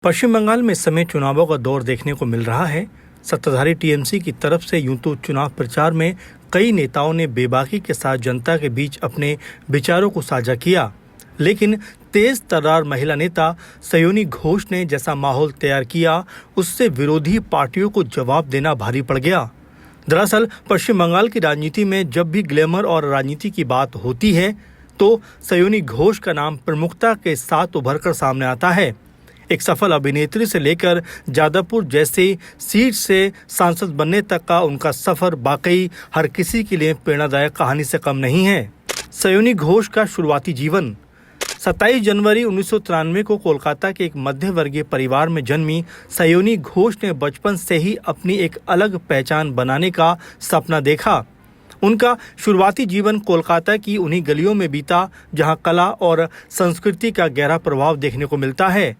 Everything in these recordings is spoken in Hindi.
पश्चिम बंगाल में इस समय चुनावों का दौर देखने को मिल रहा है। सत्ताधारी टीएमसी की तरफ से यूं तो चुनाव प्रचार में कई नेताओं ने बेबाकी के साथ जनता के बीच अपने विचारों को साझा किया, लेकिन तेज तर्रार महिला नेता सयोनी घोष ने जैसा माहौल तैयार किया, उससे विरोधी पार्टियों को जवाब देना भारी पड़ गया। दरअसल पश्चिम बंगाल की राजनीति में जब भी ग्लैमर और राजनीति की बात होती है तो सयोनी घोष का नाम प्रमुखता के साथ उभर कर सामने आता है। एक सफल अभिनेत्री से लेकर जादवपुर जैसी सीट से सांसद बनने तक का उनका सफर वाकई हर किसी के लिए प्रेरणादायक कहानी से कम नहीं है। सयोनी घोष का शुरुआती जीवन। 27 जनवरी 1993 को कोलकाता के एक मध्य वर्गीय परिवार में जन्मी सयोनी घोष ने बचपन से ही अपनी एक अलग पहचान बनाने का सपना देखा। उनका शुरुआती जीवन कोलकाता की उन्हीं गलियों में बीता जहां कला और संस्कृति का गहरा प्रभाव देखने को मिलता है।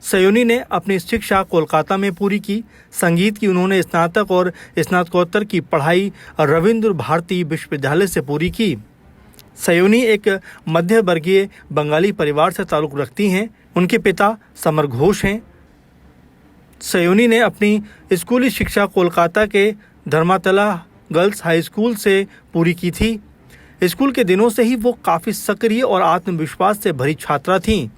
सयोनी ने अपनी शिक्षा कोलकाता में पूरी की। संगीत की उन्होंने स्नातक और स्नातकोत्तर की पढ़ाई रविंद्र भारती विश्वविद्यालय से पूरी की। सयोनी एक मध्य वर्गीय बंगाली परिवार से ताल्लुक़ रखती हैं। उनके पिता समर घोष हैं। सयोनी ने अपनी स्कूली शिक्षा कोलकाता के धर्मातला गर्ल्स हाई स्कूल से पूरी की थी। स्कूल के दिनों से ही वो काफ़ी सक्रिय और आत्मविश्वास से भरी छात्रा थीं।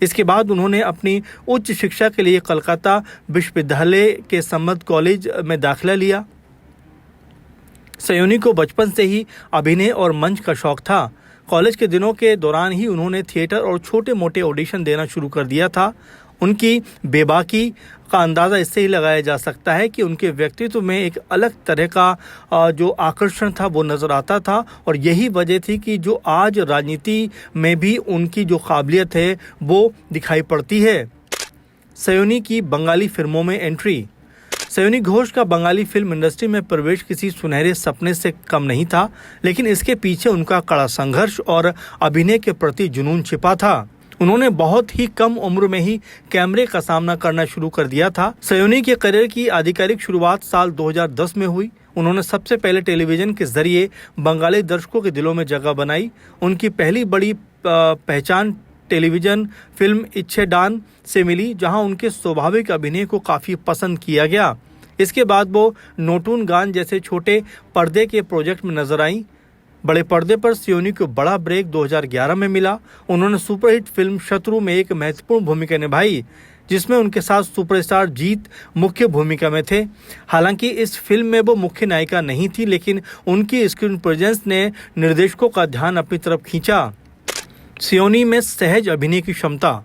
इसके बाद उन्होंने अपनी उच्च शिक्षा के लिए कलकत्ता विश्वविद्यालय के संबद्ध कॉलेज में दाखिला लिया। सयोनी को बचपन से ही अभिनय और मंच का शौक था। कॉलेज के दिनों के दौरान ही उन्होंने थिएटर और छोटे मोटे ऑडिशन देना शुरू कर दिया था। उनकी बेबाकी का अंदाज़ा इससे ही लगाया जा सकता है कि उनके व्यक्तित्व में एक अलग तरह का जो आकर्षण था वो नज़र आता था, और यही वजह थी कि जो आज राजनीति में भी उनकी जो काबिलियत है वो दिखाई पड़ती है। सयोनी की बंगाली फिल्मों में एंट्री। सयोनी घोष का बंगाली फिल्म इंडस्ट्री में प्रवेश किसी सुनहरे सपने से कम नहीं था, लेकिन इसके पीछे उनका कड़ा संघर्ष और अभिनय के प्रति जुनून छिपा था। उन्होंने बहुत ही कम उम्र में ही कैमरे का सामना करना शुरू कर दिया था। सयोनी के करियर की आधिकारिक शुरुआत साल 2010 में हुई। उन्होंने सबसे पहले टेलीविजन के जरिए बंगाली दर्शकों के दिलों में जगह बनाई। उनकी पहली बड़ी पहचान टेलीविजन फिल्म इच्छेडान से मिली, जहां उनके स्वाभाविक अभिनय को काफ़ी पसंद किया गया। इसके बाद वो नोटून गान जैसे छोटे पर्दे के प्रोजेक्ट में नजर आई। बड़े पर्दे पर सयोनी को बड़ा ब्रेक 2011 में मिला। उन्होंने सुपरहिट फिल्म शत्रु में एक महत्वपूर्ण भूमिका निभाई, जिसमें उनके साथ सुपरस्टार जीत मुख्य भूमिका में थे। हालांकि इस फिल्म में वो मुख्य नायिका नहीं थी, लेकिन उनकी स्क्रीन प्रेजेंस ने निर्देशकों का ध्यान अपनी तरफ खींचा। सयोनी में सहज अभिनय की क्षमता।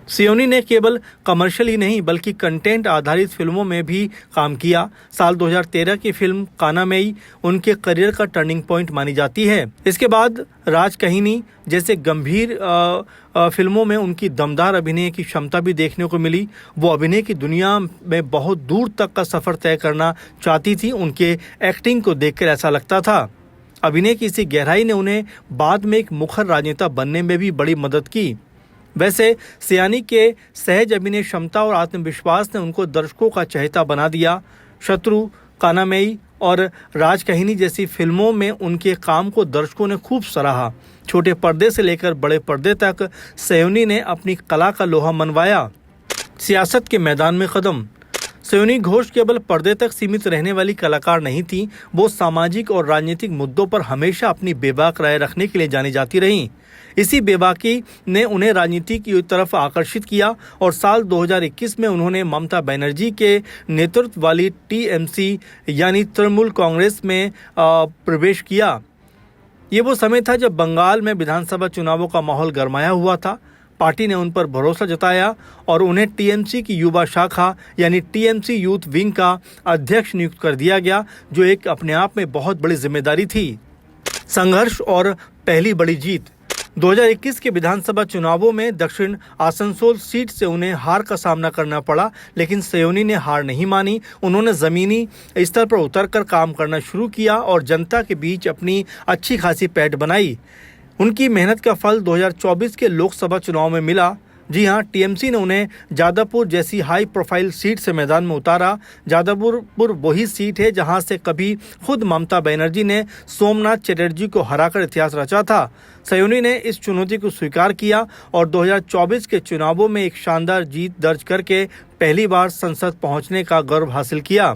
सयोनी ने केवल कमर्शियल ही नहीं बल्कि कंटेंट आधारित फिल्मों में भी काम किया। साल 2013 की फिल्म कानामेई उनके करियर का टर्निंग पॉइंट मानी जाती है। इसके बाद राजकहिनी जैसे गंभीर फिल्मों में उनकी दमदार अभिनय की क्षमता भी देखने को मिली। वो अभिनय की दुनिया में बहुत दूर तक का सफ़र तय करना चाहती थी। उनके एक्टिंग को देखकर ऐसा लगता था। अभिनय की इसी गहराई ने उन्हें बाद में एक मुखर राजनेता बनने में भी बड़ी मदद की। वैसे सयानी के सहज अभिनय क्षमता और आत्मविश्वास ने उनको दर्शकों का चहेता बना दिया। शत्रु, कानामेई और राजकहिनी जैसी फिल्मों में उनके काम को दर्शकों ने खूब सराहा। छोटे पर्दे से लेकर बड़े पर्दे तक सयोनी ने अपनी कला का लोहा मनवाया। सियासत के मैदान में कदम। सयोनी घोष केवल पर्दे तक सीमित रहने वाली कलाकार नहीं थी, वो सामाजिक और राजनीतिक मुद्दों पर हमेशा अपनी बेबाक राय रखने के लिए जानी जाती रहीं। इसी बेबाकी ने उन्हें राजनीति की तरफ आकर्षित किया और साल 2021 में उन्होंने ममता बनर्जी के नेतृत्व वाली टीएमसी यानी तृणमूल कांग्रेस में प्रवेश किया। ये वो समय था जब बंगाल में विधानसभा चुनावों का माहौल गरमाया हुआ था। पार्टी ने उन पर भरोसा जताया और उन्हें टीएमसी की युवा शाखा यानी टीएमसी यूथ विंग का अध्यक्ष नियुक्त कर दिया गया, जो एक अपने आप में बहुत बड़ी जिम्मेदारी थी। संघर्ष और पहली बड़ी जीत। 2021 के विधानसभा चुनावों में दक्षिण आसनसोल सीट से उन्हें हार का सामना करना पड़ा, लेकिन सयोनी ने हार नहीं मानी। उन्होंने ज़मीनी स्तर पर उतरकर काम करना शुरू किया और जनता के बीच अपनी अच्छी खासी पैठ बनाई। उनकी मेहनत का फल 2024 के लोकसभा चुनाव में मिला। जी हां, टीएमसी ने उन्हें जादवपुर जैसी हाई प्रोफाइल सीट से मैदान में उतारा। जादवपुर वही सीट है जहां से कभी खुद ममता बनर्जी ने सोमनाथ चटर्जी को हराकर इतिहास रचा था। सयोनी ने इस चुनौती को स्वीकार किया और 2024 के चुनावों में एक शानदार जीत दर्ज करके पहली बार संसद पहुंचने का गौरव हासिल किया।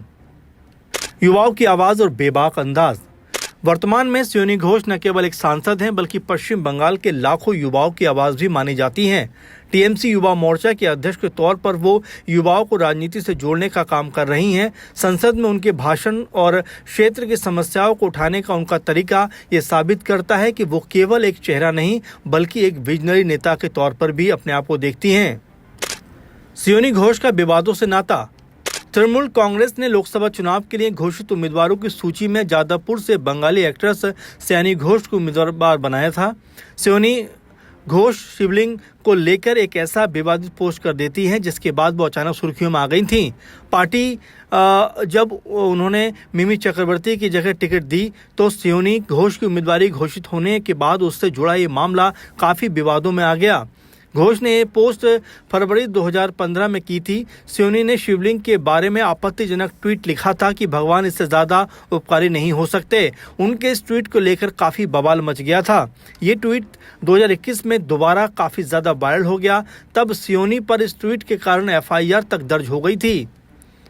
युवाओं की आवाज और बेबाक अंदाज। वर्तमान में सियोनी घोष न केवल एक सांसद हैं बल्कि पश्चिम बंगाल के लाखों युवाओं की आवाज भी मानी जाती हैं। टीएमसी युवा मोर्चा के अध्यक्ष के तौर पर वो युवाओं को राजनीति से जोड़ने का काम कर रही हैं। संसद में उनके भाषण और क्षेत्र की समस्याओं को उठाने का उनका तरीका ये साबित करता है कि वो केवल एक चेहरा नहीं बल्कि एक विजनरी नेता के तौर पर भी अपने आप को देखती हैं। सियोनी घोष का विवादों से नाता। तृणमूल कांग्रेस ने लोकसभा चुनाव के लिए घोषित उम्मीदवारों की सूची में जादवपुर से बंगाली एक्ट्रेस सियोनी घोष को उम्मीदवार बनाया था। सियोनी घोष शिवलिंग को लेकर एक ऐसा विवादित पोस्ट कर देती हैं जिसके बाद वो अचानक सुर्खियों में आ गई थी। पार्टी जब उन्होंने मिमी चक्रवर्ती की जगह टिकट दी तो सियोनी घोष की उम्मीदवारी घोषित होने के बाद उससे जुड़ा ये मामला काफ़ी विवादों में आ गया। घोष ने पोस्ट फरवरी 2015 में की थी। सियोनी ने शिवलिंग के बारे में आपत्तिजनक ट्वीट लिखा था कि भगवान इससे ज़्यादा उपकारी नहीं हो सकते। उनके इस ट्वीट को लेकर काफ़ी बवाल मच गया था। ये ट्वीट 2021 में दोबारा काफ़ी ज़्यादा वायरल हो गया। तब सियोनी पर इस ट्वीट के कारण एफआईआर तक दर्ज हो गई थी।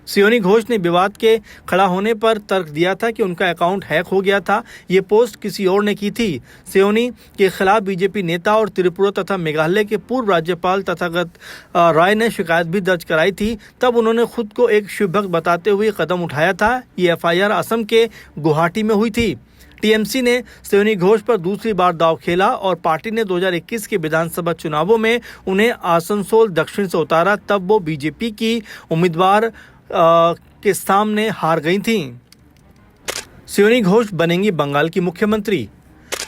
सियोनी घोष ने विवाद के खड़ा होने पर तर्क दिया था कि उनका अकाउंट हैक हो गया था। ये पोस्ट किसी और ने की थी। सियोनी के खिलाफ बीजेपी नेता और त्रिपुरा तथा मेघालय के पूर्व राज्यपाल तथागत राय ने शिकायत भी दर्ज कराई थी। तब उन्होंने खुद को एक शिवभक्त बताते हुए कदम उठाया था। ये एफआईआर असम के गुवाहाटी में हुई थी। टीएमसी ने सियोनी घोष पर दूसरी बार दांव खेला और पार्टी ने 2021 के विधानसभा चुनावों में उन्हें आसनसोल दक्षिण से उतारा। तब वो बीजेपी की उम्मीदवार के सामने हार गई थीं। सियोनी घोष बनेंगी बंगाल की मुख्यमंत्री।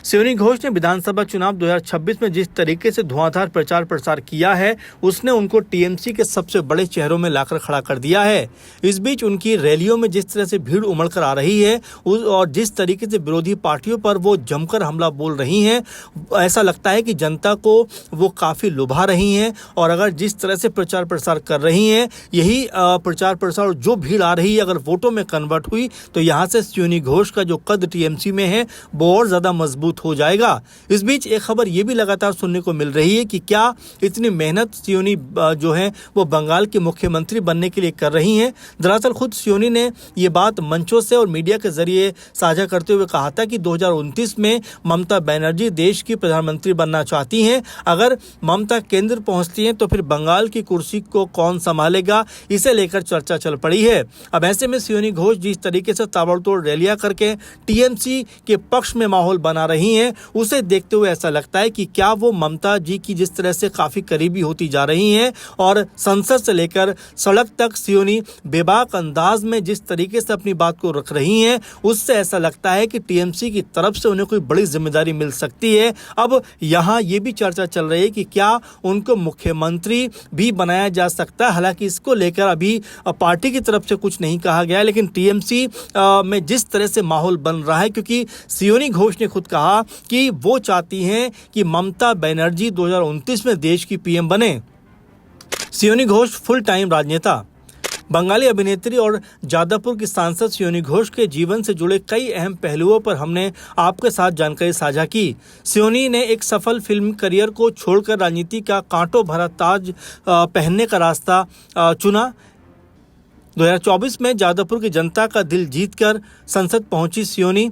सियोनी घोष ने विधानसभा चुनाव 2026 में जिस तरीके से धुआंधार प्रचार प्रसार किया है उसने उनको टीएमसी के सबसे बड़े चेहरों में लाकर खड़ा कर दिया है। इस बीच उनकी रैलियों में जिस तरह से भीड़ उमड़ कर आ रही है और जिस तरीके से विरोधी पार्टियों पर वो जमकर हमला बोल रही हैं, ऐसा लगता है कि जनता को वो काफ़ी लुभा रही हैं। और अगर जिस तरह से प्रचार प्रसार कर रही हैं, यही प्रचार प्रसार जो भीड़ आ रही है अगर वोटों में कन्वर्ट हुई तो यहाँ से सियोनी घोष का जो कद टीएमसी में है वो और ज़्यादा मजबूत हो जाएगा। इस बीच एक खबर ये भी लगातार सुनने को मिल रही है कि क्या इतनी मेहनत सियोनी जो है वो बंगाल के मुख्यमंत्री बनने के लिए कर रही हैं। दरअसल खुद सियोनी ने ये बात मंचों से और मीडिया के जरिए साझा करते हुए कहा था कि 2029 में ममता बनर्जी देश की प्रधानमंत्री बनना चाहती हैं। अगर ममता केंद्र पहुंचती हैं तो फिर बंगाल की कुर्सी को कौन संभालेगा, इसे लेकर चर्चा चल पड़ी है। अब ऐसे में सियोनी घोष जिस तरीके से ताबड़तोड़ रैलियां करके टीएमसी के पक्ष में माहौल बना रही हैं, उसे देखते हुए ऐसा लगता है कि क्या वो ममता जी की जिस तरह से काफ़ी करीबी होती जा रही हैं और संसद से लेकर सड़क तक सियोनी बेबाक अंदाज में जिस तरीके से अपनी बात को रख रही हैं, उससे ऐसा लगता है कि टीएमसी की तरफ से उन्हें कोई बड़ी जिम्मेदारी मिल सकती है। अब यहाँ ये भी चर्चा चल रही है कि क्या उनको मुख्यमंत्री भी बनाया जा सकता है। हालांकि इसको लेकर अभी पार्टी की तरफ से कुछ नहीं कहा गया, लेकिन टीएमसी में जिस तरह से माहौल बन रहा है, क्योंकि सियोनी घोष ने खुद कहा कि वो चाहती हैं कि ममता बनर्जी 2029 में देश की पीएम बने। सियोनी घोष फुल टाइम राजनेता। बंगाली अभिनेत्री और जादवपुर की सांसद सियोनी घोष के जीवन से जुड़े कई अहम पहलुओं पर हमने आपके साथ जानकारी साझा की। सियोनी ने एक सफल फिल्म करियर को छोड़कर राजनीति का कांटों भरा ताज पहनने का रास्ता चुना। 2024 में जादवपुर की जनता का दिल जीतकर संसद पहुंची सियोनी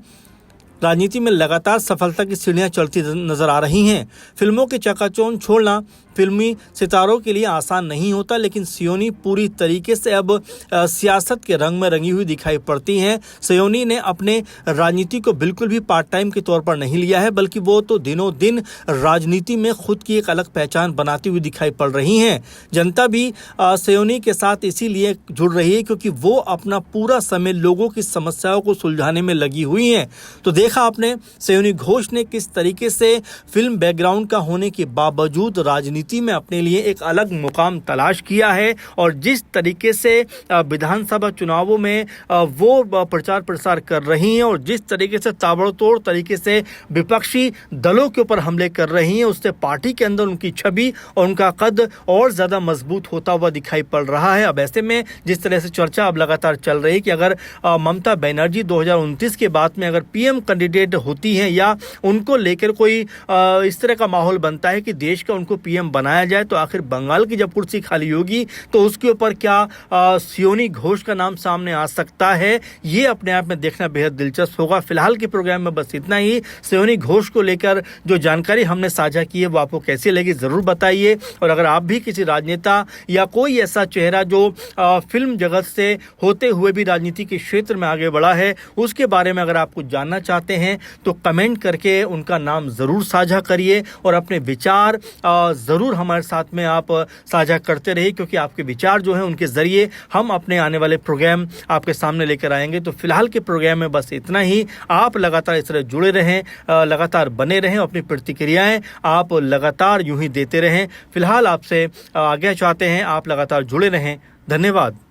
राजनीति में लगातार सफलता की सीढ़ियां चढ़ती नजर आ रही हैं। फिल्मों के चकाचौंध छोड़ना फिल्मी सितारों के लिए आसान नहीं होता, लेकिन सियोनी पूरी तरीके से अब सियासत के रंग में रंगी हुई दिखाई पड़ती हैं। सियोनी ने अपने राजनीति को बिल्कुल भी पार्ट टाइम के तौर पर नहीं लिया है, बल्कि वो तो दिनों दिन राजनीति में खुद की एक अलग पहचान बनाती हुई दिखाई पड़ रही हैं। जनता भी सियोनी के साथ इसीलिए जुड़ रही है क्योंकि वो अपना पूरा समय लोगों की समस्याओं को सुलझाने में लगी हुई हैं। तो देखा आपने सियोनी घोष ने किस तरीके से फिल्म बैकग्राउंड का होने के बावजूद राजनीति राजनीति में अपने लिए एक अलग मुकाम तलाश किया है और जिस तरीके से विधानसभा चुनावों में वो प्रचार प्रसार कर रही हैं और जिस तरीके से ताबड़तोड़ तरीके से विपक्षी दलों के ऊपर हमले कर रही हैं, उससे पार्टी के अंदर उनकी छवि और उनका कद और ज़्यादा मजबूत होता हुआ दिखाई पड़ रहा है। अब ऐसे में जिस तरह से चर्चा अब लगातार चल रही है कि अगर ममता बनर्जी 2029 के बाद में अगर पीएम कैंडिडेट होती हैं या उनको लेकर कोई इस तरह का माहौल बनता है कि देश का उनको पीएम बनाया जाए, तो आखिर बंगाल की जब कुर्सी खाली होगी तो उसके ऊपर क्या सियोनी घोष का नाम सामने आ सकता है, ये अपने आप में देखना बेहद दिलचस्प होगा। फिलहाल के प्रोग्राम में बस इतना ही। सियोनी घोष को लेकर जो जानकारी हमने साझा की है वो आपको कैसी लगी जरूर बताइए। और अगर आप भी किसी राजनेता या कोई ऐसा चेहरा जो फिल्म जगत से होते हुए भी राजनीति के क्षेत्र में आगे बढ़ा है, उसके बारे में अगर आप कुछ जानना चाहते हैं तो कमेंट करके उनका नाम जरूर साझा करिए और अपने विचार जरूर हमारे साथ में आप साझा करते रहिए, क्योंकि आपके विचार जो है उनके जरिए हम अपने आने वाले प्रोग्राम आपके सामने लेकर आएंगे। तो फिलहाल के प्रोग्राम में बस इतना ही। आप लगातार इस तरह जुड़े रहें, लगातार बने रहें, अपनी प्रतिक्रियाएं आप लगातार यूं ही देते रहें। फिलहाल आपसे आज्ञा चाहते हैं, आप लगातार जुड़े रहें। धन्यवाद।